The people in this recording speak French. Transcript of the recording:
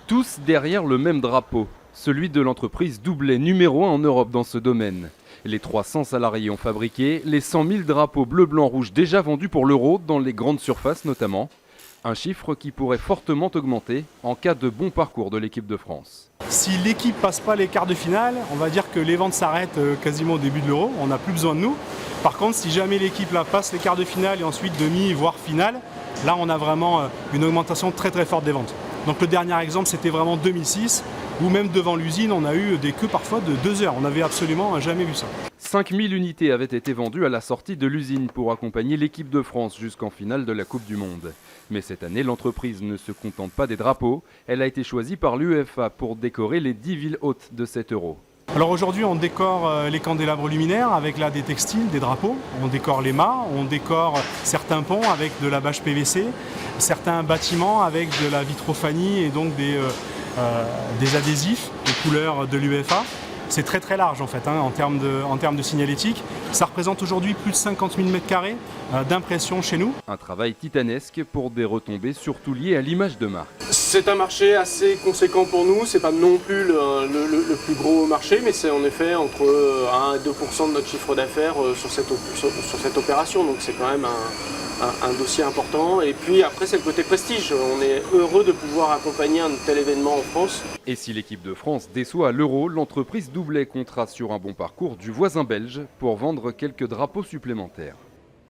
Tous derrière le même drapeau, celui de l'entreprise Doublet, numéro 1 en Europe dans ce domaine. Les 300 salariés ont fabriqué les 100 000 drapeaux bleu, blanc, rouge déjà vendus pour l'euro, dans les grandes surfaces notamment. Un chiffre qui pourrait fortement augmenter en cas de bon parcours de l'équipe de France. Si l'équipe passe pas les quarts de finale, on va dire que les ventes s'arrêtent quasiment au début de l'Euro, on n'a plus besoin de nous. Par contre, si jamais l'équipe là passe les quarts de finale et ensuite demi, voire finale, là on a vraiment une augmentation très très forte des ventes. Donc le dernier exemple, c'était vraiment 2006, où même devant l'usine, on a eu des queues parfois de 2 heures. On n'avait absolument jamais vu ça. 5000 unités avaient été vendues à la sortie de l'usine pour accompagner l'équipe de France jusqu'en finale de la Coupe du Monde. Mais cette année, l'entreprise ne se contente pas des drapeaux. Elle a été choisie par l'UEFA pour décorer les 10 villes hôtes de cet Euro. Alors aujourd'hui, on décore les candélabres luminaires avec là des textiles, des drapeaux. On décore les mâts, on décore certains ponts avec de la bâche PVC, certains bâtiments avec de la vitrophanie et donc des adhésifs aux couleurs de l'UEFA. C'est très très large en fait en termes de signalétique. Ça représente aujourd'hui plus de 50 000 m² d'impression chez nous. Un travail titanesque pour des retombées surtout liées à l'image de marque. C'est un marché assez conséquent pour nous, c'est pas non plus le plus gros marché, mais c'est en effet entre 1 et 2% de notre chiffre d'affaires sur cette opération, donc c'est quand même un dossier important. Et puis après c'est le côté prestige, on est heureux de pouvoir accompagner un tel événement en France. Et si l'équipe de France déçoit à l'Euro, l'entreprise Doublet comptera sur un bon parcours du voisin belge pour vendre quelques drapeaux supplémentaires.